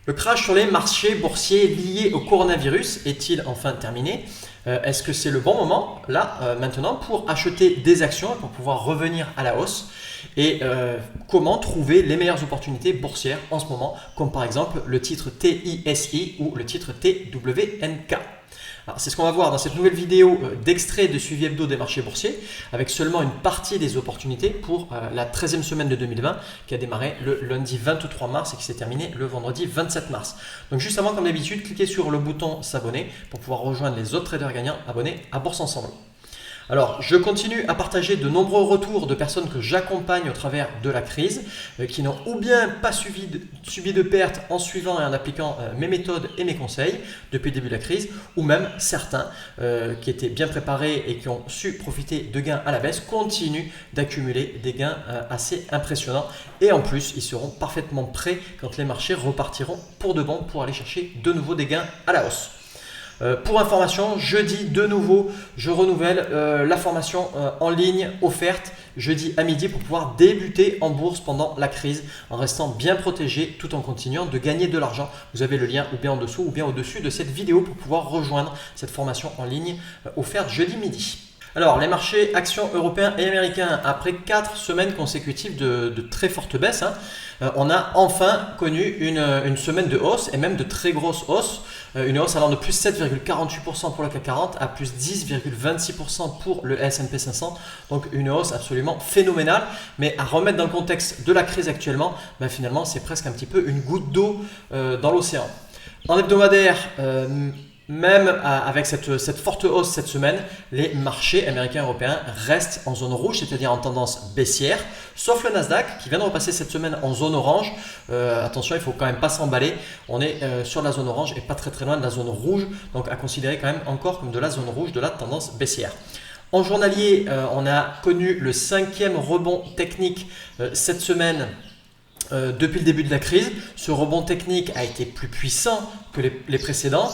Le crash sur les marchés boursiers lié au coronavirus est-il enfin terminé? Est-ce que c'est le bon moment, là, maintenant, pour acheter des actions et pour pouvoir revenir à la hausse? Et comment trouver les meilleures opportunités boursières en ce moment, comme par exemple le titre TISI ou le titre TWNK? C'est ce qu'on va voir dans cette nouvelle vidéo d'extrait de suivi hebdo des marchés boursiers, avec seulement une partie des opportunités pour la 13e semaine de 2020 qui a démarré le lundi 23 mars et qui s'est terminé le vendredi 27 mars. Donc juste avant, comme d'habitude, cliquez sur le bouton s'abonner pour pouvoir rejoindre les autres traders gagnants abonnés à Bourse Ensemble. Alors, je continue à partager de nombreux retours de personnes que j'accompagne au travers de la crise, qui n'ont ou bien pas subi de pertes en suivant et en appliquant mes méthodes et mes conseils depuis le début de la crise, ou même certains qui étaient bien préparés et qui ont su profiter de gains à la baisse, continuent d'accumuler des gains assez impressionnants. Et en plus, ils seront parfaitement prêts quand les marchés repartiront pour de bon pour aller chercher de nouveau des gains à la hausse. Pour information, jeudi de nouveau, je renouvelle la formation en ligne offerte jeudi à midi pour pouvoir débuter en bourse pendant la crise en restant bien protégé tout en continuant de gagner de l'argent. Vous avez le lien ou bien en dessous ou bien au-dessus de cette vidéo pour pouvoir rejoindre cette formation en ligne offerte jeudi midi. Alors, les marchés actions européens et américains, après 4 semaines consécutives de très fortes baisses, on a enfin connu une semaine de hausse et même de très grosses hausses. Une hausse allant de plus 7,48% pour le CAC 40 à plus 10,26% pour le S&P 500. Donc une hausse absolument phénoménale. Mais à remettre dans le contexte de la crise actuellement, finalement c'est presque un petit peu une goutte d'eau dans l'océan. En hebdomadaire, même avec cette forte hausse cette semaine, les marchés américains et européens restent en zone rouge, c'est-à-dire en tendance baissière, sauf le Nasdaq qui vient de repasser cette semaine en zone orange. Attention, il ne faut quand même pas s'emballer, on est sur la zone orange et pas très loin de la zone rouge, donc à considérer quand même encore comme de la zone rouge de la tendance baissière. En journalier, on a connu le 5e rebond technique cette semaine. Depuis le début de la crise, ce rebond technique a été plus puissant que les précédents.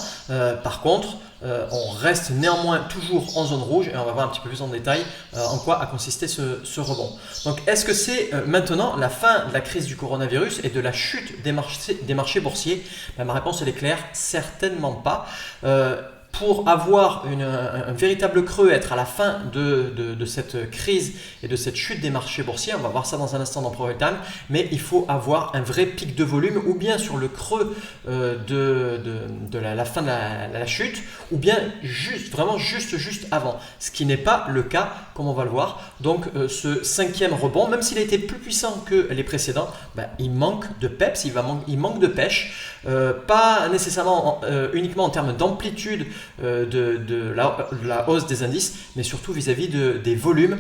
Par contre, on reste néanmoins toujours en zone rouge et on va voir un petit peu plus en détail en quoi a consisté ce rebond. Donc, est-ce que c'est maintenant la fin de la crise du coronavirus et de la chute des marchés boursiers? Ma réponse elle est claire, certainement pas. Pour avoir un véritable creux, être à la fin de cette crise et de cette chute des marchés boursiers, on va voir ça dans un instant dans Private Time, mais il faut avoir un vrai pic de volume ou bien sur le creux de la fin de la chute ou bien vraiment juste avant, ce qui n'est pas le cas comme on va le voir. Donc ce 5e rebond, même s'il a été plus puissant que les précédents, il manque de peps, il manque de pêche. Pas nécessairement uniquement en termes d'amplitude de la hausse des indices, mais surtout vis-à-vis des volumes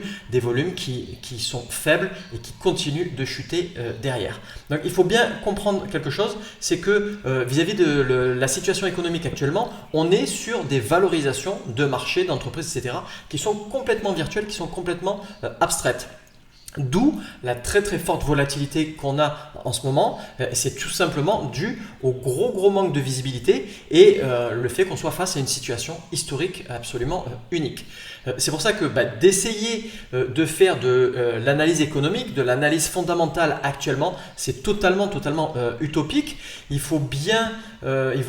qui sont faibles et qui continuent de chuter derrière. Donc il faut bien comprendre quelque chose, c'est que vis-à-vis de la situation économique actuellement, on est sur des valorisations de marché, d'entreprises, etc., qui sont complètement virtuelles, qui sont complètement abstraites. D'où la très forte volatilité qu'on a en ce moment. C'est tout simplement dû au gros manque de visibilité et le fait qu'on soit face à une situation historique absolument unique. C'est pour ça que d'essayer de faire de l'analyse économique, de l'analyse fondamentale actuellement, c'est totalement utopique. Il vaut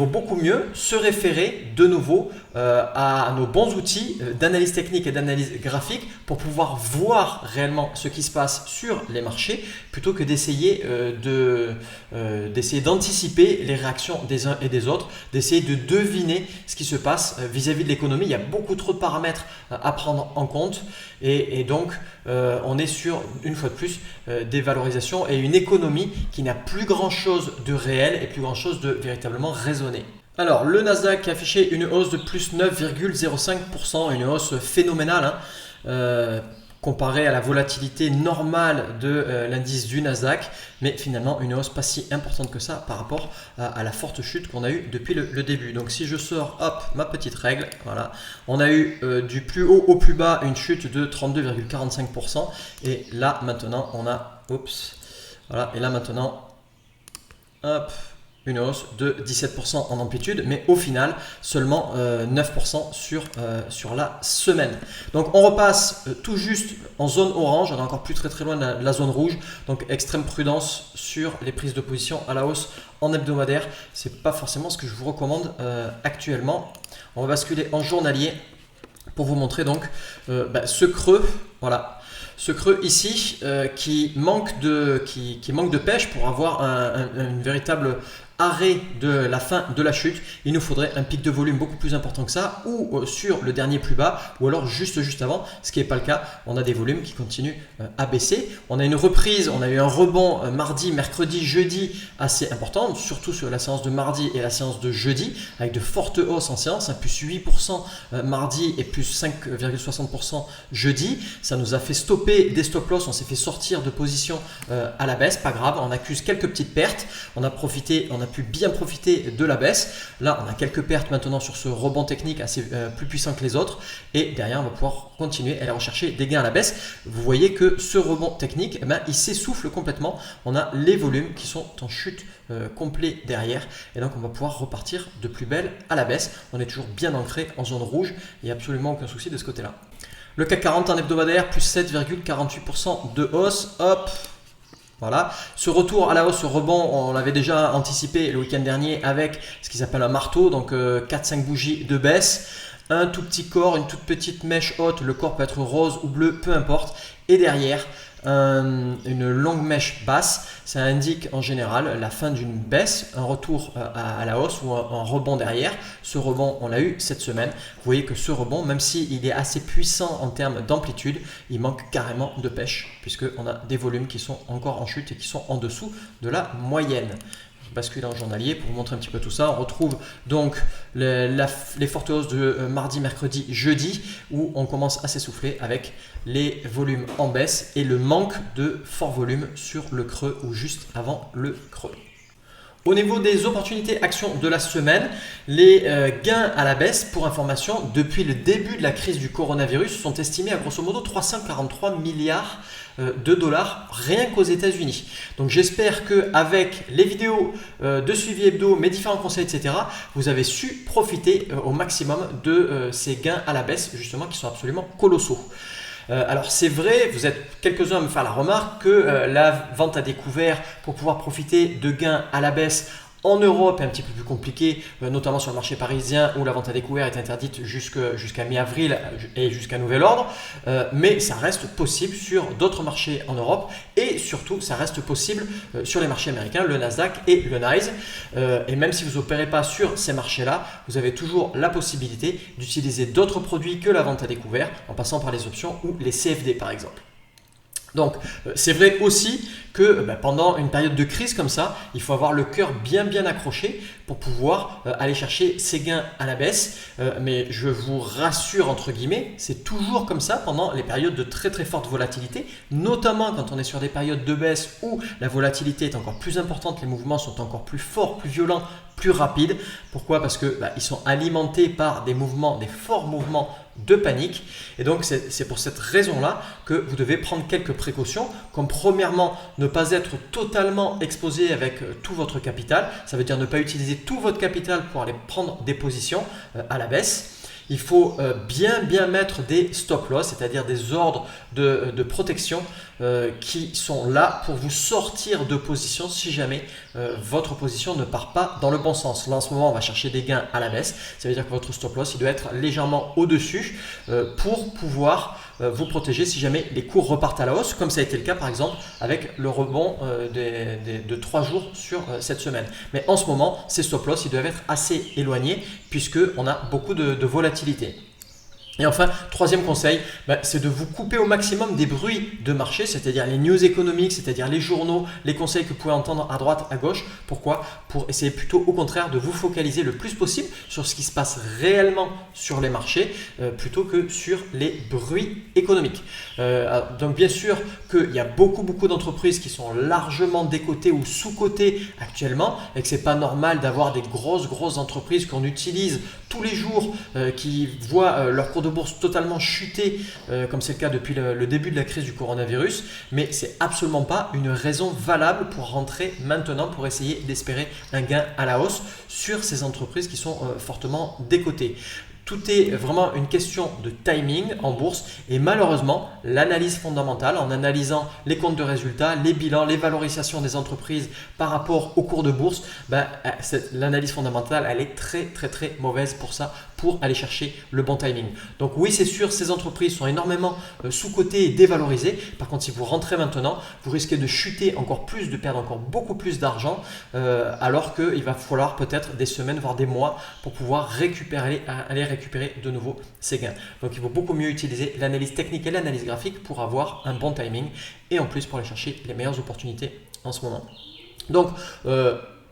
beaucoup mieux se référer de nouveau à nos bons outils d'analyse technique et d'analyse graphique pour pouvoir voir réellement ce qui se passe sur les marchés plutôt que d'essayer d'anticiper les réactions des uns et des autres, d'essayer de deviner ce qui se passe vis-à-vis de l'économie. Il y a beaucoup trop de paramètres à prendre en compte et donc on est sur, une fois de plus, des valorisations et une économie qui n'a plus grand chose de réel et plus grand chose de véritablement raisonné. Alors, le Nasdaq a affiché une hausse de plus 9,05%, une hausse phénoménale comparée à la volatilité normale de l'indice du Nasdaq, mais finalement une hausse pas si importante que ça par rapport à la forte chute qu'on a eue depuis le début. Donc si je sors, ma petite règle, voilà, on a eu du plus haut au plus bas une chute de 32,45% et là maintenant on a, voilà, et là maintenant, une hausse de 17% en amplitude, mais au final seulement 9% sur la semaine. Donc on repasse tout juste en zone orange, on est encore plus très loin de la zone rouge, donc extrême prudence sur les prises de position à la hausse en hebdomadaire. C'est pas forcément ce que je vous recommande actuellement. On va basculer en journalier pour vous montrer donc ce creux, voilà. Ce creux ici qui manque de pêche pour avoir une véritable arrêt de la fin de la chute. Il nous faudrait un pic de volume beaucoup plus important que ça, ou sur le dernier plus bas, ou alors juste avant, ce qui n'est pas le cas. On a des volumes qui continuent à baisser. On a une reprise, on a eu un rebond mardi, mercredi, jeudi assez important, surtout sur la séance de mardi et la séance de jeudi, avec de fortes hausses en séance, plus 8% mardi et plus 5,60% jeudi. Ça nous a fait stopper des stop loss, on s'est fait sortir de position à la baisse, pas grave, on accuse quelques petites pertes, on a pu bien profiter de la baisse. Là, on a quelques pertes maintenant sur ce rebond technique assez plus puissant que les autres. Et derrière, on va pouvoir continuer à aller rechercher des gains à la baisse. Vous voyez que ce rebond technique, il s'essouffle complètement. On a les volumes qui sont en chute complet derrière. Et donc, on va pouvoir repartir de plus belle à la baisse. On est toujours bien ancré en zone rouge. Il n'y a absolument aucun souci de ce côté-là. Le CAC 40 en hebdomadaire, plus 7,48% de hausse. Hop! Voilà, ce retour à la hausse, ce rebond, on l'avait déjà anticipé le week-end dernier avec ce qu'ils appellent un marteau, donc 4-5 bougies de baisse, un tout petit corps, une toute petite mèche haute, le corps peut être rose ou bleu, peu importe, et derrière une longue mèche basse. Ça indique en général la fin d'une baisse, un retour à la hausse ou un rebond derrière. Ce rebond, on l'a eu cette semaine. Vous voyez que ce rebond, même s'il est assez puissant en termes d'amplitude, il manque carrément de pêche puisqu'on a des volumes qui sont encore en chute et qui sont en dessous de la moyenne. Basculer en journalier pour vous montrer un petit peu tout ça. On retrouve donc les fortes hausses de mardi, mercredi, jeudi où on commence à s'essouffler avec les volumes en baisse et le manque de fort volume sur le creux ou juste avant le creux. Au niveau des opportunités actions de la semaine, les gains à la baisse, pour information, depuis le début de la crise du coronavirus sont estimés à grosso modo 343 milliards de dollars rien qu'aux États-Unis. Donc j'espère qu'avec les vidéos de suivi hebdo, mes différents conseils, etc., vous avez su profiter au maximum de ces gains à la baisse, justement, qui sont absolument colossaux. Alors c'est vrai, vous êtes quelques-uns à me faire la remarque que la vente à découvert pour pouvoir profiter de gains à la baisse en Europe est un petit peu plus compliqué, notamment sur le marché parisien où la vente à découvert est interdite jusqu'à mi-avril et jusqu'à nouvel ordre. Mais ça reste possible sur d'autres marchés en Europe et surtout ça reste possible sur les marchés américains, le Nasdaq et le NYSE. Et même si vous n'opérez pas sur ces marchés-là, vous avez toujours la possibilité d'utiliser d'autres produits que la vente à découvert en passant par les options ou les CFD par exemple. Donc c'est vrai aussi que pendant une période de crise comme ça, il faut avoir le cœur bien accroché pour pouvoir aller chercher ces gains à la baisse. Mais je vous rassure entre guillemets, c'est toujours comme ça pendant les périodes de très forte volatilité, notamment quand on est sur des périodes de baisse où la volatilité est encore plus importante, les mouvements sont encore plus forts, plus violents, plus rapides. Pourquoi? Parce que ils sont alimentés par des forts mouvements de panique. Et donc c'est pour cette raison-là que vous devez prendre quelques précautions, comme premièrement ne pas être totalement exposé avec tout votre capital. Ça veut dire ne pas utiliser tout votre capital pour aller prendre des positions à la baisse. Il faut bien mettre des stop loss, c'est-à-dire des ordres de protection qui sont là pour vous sortir de position si jamais votre position ne part pas dans le bon sens. Là en ce moment on va chercher des gains à la baisse, ça veut dire que votre stop loss il doit être légèrement au-dessus pour pouvoir vous protéger si jamais les cours repartent à la hausse, comme ça a été le cas par exemple avec le rebond de 3 jours sur cette semaine. Mais en ce moment, ces stop loss ils doivent être assez éloignés puisqu'on a beaucoup de volatilité. Et enfin, troisième conseil, c'est de vous couper au maximum des bruits de marché, c'est-à-dire les news économiques, c'est-à-dire les journaux, les conseils que vous pouvez entendre à droite, à gauche. Pourquoi? Pour essayer plutôt au contraire de vous focaliser le plus possible sur ce qui se passe réellement sur les marchés plutôt que sur les bruits économiques. Donc bien sûr qu'il y a beaucoup d'entreprises qui sont largement décotées ou sous-cotées actuellement et que ce n'est pas normal d'avoir des grosses entreprises qu'on utilise tous les jours, qui voient leur cours de bourse totalement chuter, comme c'est le cas depuis le début de la crise du coronavirus, mais ce n'est absolument pas une raison valable pour rentrer maintenant, pour essayer d'espérer un gain à la hausse sur ces entreprises qui sont fortement décotées. Tout est vraiment une question de timing en bourse et malheureusement, l'analyse fondamentale, en analysant les comptes de résultats, les bilans, les valorisations des entreprises par rapport au cours de bourse, l'analyse fondamentale, elle est très mauvaise pour ça, pour aller chercher le bon timing. Donc oui, c'est sûr, ces entreprises sont énormément sous-cotées et dévalorisées. Par contre, si vous rentrez maintenant, vous risquez de chuter encore plus, de perdre encore beaucoup plus d'argent, alors qu'il va falloir peut-être des semaines, voire des mois pour pouvoir aller récupérer de nouveau ces gains. Donc il vaut beaucoup mieux utiliser l'analyse technique et l'analyse graphique pour avoir un bon timing et en plus pour aller chercher les meilleures opportunités en ce moment. Donc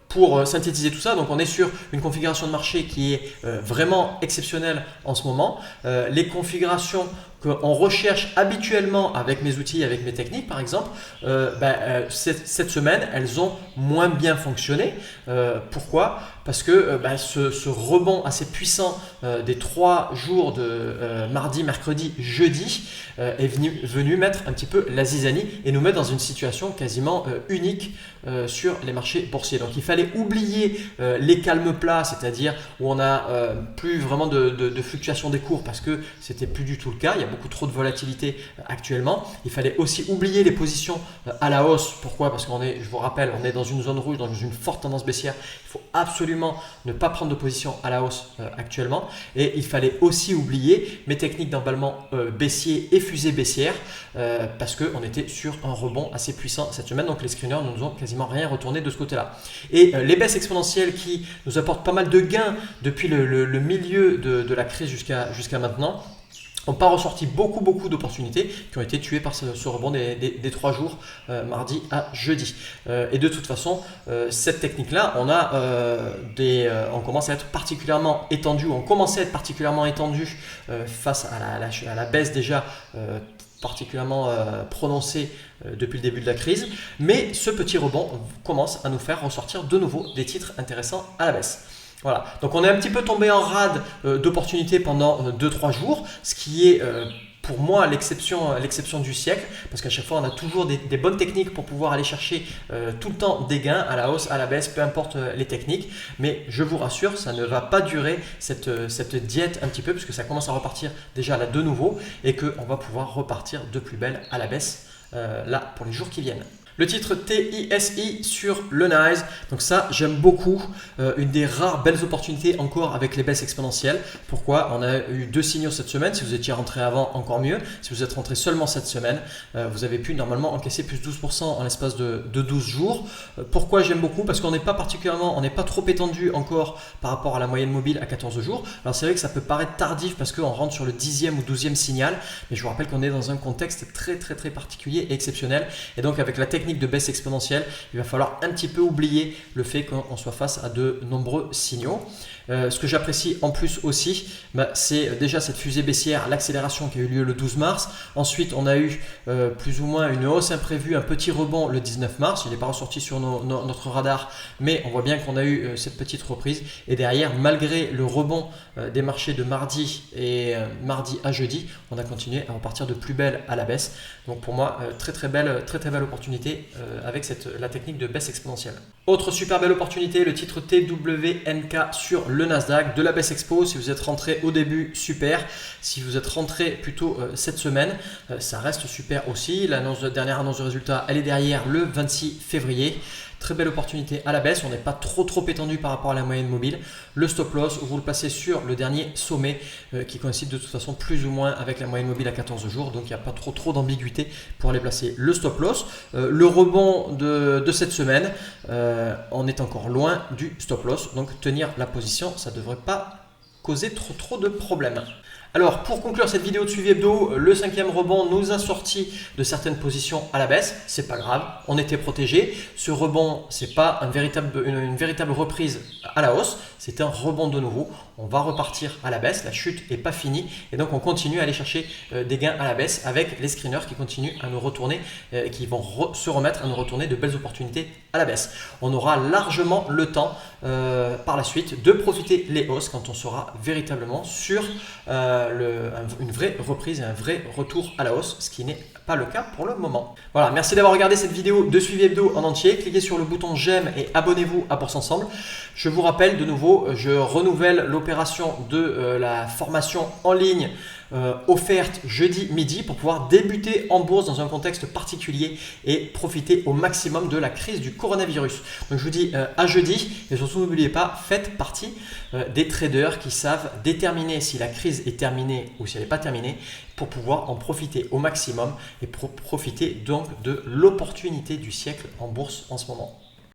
pour synthétiser tout ça, donc on est sur une configuration de marché qui est vraiment exceptionnelle en ce moment. Les configurations qu'on recherche habituellement avec mes outils, avec mes techniques par exemple, cette semaine, elles ont moins bien fonctionné. Pourquoi ? Parce que ce rebond assez puissant des 3 jours de mardi, mercredi, jeudi est venu mettre un petit peu la zizanie et nous mettre dans une situation quasiment unique sur les marchés boursiers. Donc il fallait oublier les calmes plats, c'est-à-dire où on n'a plus vraiment de fluctuation des cours parce que c'était plus du tout le cas. Il y a beaucoup trop de volatilité actuellement. Il fallait aussi oublier les positions à la hausse. Pourquoi ? Parce qu'on est, je vous rappelle, on est dans une zone rouge, dans une forte tendance baissière. Il faut absolument ne pas prendre de position à la hausse actuellement. Et il fallait aussi oublier mes techniques d'emballement baissier et fusée baissière parce qu'on était sur un rebond assez puissant cette semaine. Donc les screeners ne nous ont quasiment rien retourné de ce côté-là. Et les baisses exponentielles qui nous apportent pas mal de gains depuis le milieu de la crise jusqu'à maintenant n'ont pas ressorti beaucoup d'opportunités qui ont été tuées par ce rebond des 3 jours mardi à jeudi. Et de toute façon, cette technique-là, on commence à être particulièrement étendu, on commençait à être particulièrement étendu face à la baisse déjà particulièrement prononcée depuis le début de la crise. Mais ce petit rebond commence à nous faire ressortir de nouveau des titres intéressants à la baisse. Voilà, donc on est un petit peu tombé en rade d'opportunités pendant 2-3 jours, ce qui est pour moi l'exception du siècle, parce qu'à chaque fois on a toujours des bonnes techniques pour pouvoir aller chercher tout le temps des gains à la hausse, à la baisse, peu importe les techniques. Mais je vous rassure, ça ne va pas durer cette diète un petit peu, puisque ça commence à repartir déjà là de nouveau et qu'on va pouvoir repartir de plus belle à la baisse là pour les jours qui viennent. Le titre TISI sur le NYSE, donc ça j'aime beaucoup, une des rares belles opportunités encore avec les baisses exponentielles. Pourquoi ? On a eu 2 signaux cette semaine, si vous étiez rentré avant encore mieux, si vous êtes rentré seulement cette semaine, vous avez pu normalement encaisser plus 12% en l'espace de 12 jours. Pourquoi j'aime beaucoup ? Parce qu'on n'est pas trop étendu encore par rapport à la moyenne mobile à 14 jours. Alors c'est vrai que ça peut paraître tardif parce qu'on rentre sur le 10e ou 12e signal, mais je vous rappelle qu'on est dans un contexte très particulier et exceptionnel, et donc avec la technique de baisse exponentielle, il va falloir un petit peu oublier le fait qu'on soit face à de nombreux signaux. Ce que j'apprécie en plus aussi, c'est déjà cette fusée baissière, l'accélération qui a eu lieu le 12 mars. Ensuite, on a eu plus ou moins une hausse imprévue, un petit rebond le 19 mars. Il n'est pas ressorti sur notre radar, mais on voit bien qu'on a eu cette petite reprise. Et derrière, malgré le rebond des marchés de mardi à jeudi, on a continué à repartir de plus belle à la baisse. Donc pour moi, très belle opportunité avec la technique de baisse exponentielle. Autre super belle opportunité, le titre TWNK sur le Nasdaq, de la baisse expo. Si vous êtes rentré au début, super. Si vous êtes rentré plutôt cette semaine, ça reste super aussi. La dernière annonce de résultat, elle est derrière le 26 février. Très belle opportunité à la baisse, on n'est pas trop étendu par rapport à la moyenne mobile. Le stop loss, vous le placez sur le dernier sommet qui coïncide de toute façon plus ou moins avec la moyenne mobile à 14 jours. Donc il n'y a pas trop d'ambiguïté pour aller placer le stop loss. Le rebond de cette semaine, on est encore loin du stop loss. Donc tenir la position, ça ne devrait pas causer trop de problèmes. Alors pour conclure cette vidéo de suivi hebdo, le 5e rebond nous a sorti de certaines positions à la baisse, c'est pas grave, on était protégé. Ce rebond, c'est pas une véritable reprise à la hausse, c'est un rebond de nouveau. On va repartir à la baisse, la chute n'est pas finie et donc on continue à aller chercher des gains à la baisse avec les screeners qui continuent à nous retourner, qui vont se remettre à nous retourner de belles opportunités à la baisse. On aura largement le temps par la suite de profiter les hausses quand on sera véritablement sur une vraie reprise et un vrai retour à la hausse, ce qui n'est pas le cas pour le moment. Voilà, merci d'avoir regardé cette vidéo de suivi hebdo en entier. Cliquez sur le bouton j'aime et abonnez-vous à Bourse Ensemble. Je vous rappelle de nouveau, je renouvelle l'opération de la formation en ligne offerte jeudi midi pour pouvoir débuter en bourse dans un contexte particulier et profiter au maximum de la crise du coronavirus. Donc je vous dis à jeudi et surtout n'oubliez pas, faites partie des traders qui savent déterminer si la crise est terminée ou si elle n'est pas terminée pour pouvoir en profiter au maximum et pour profiter donc de l'opportunité du siècle en bourse en ce moment.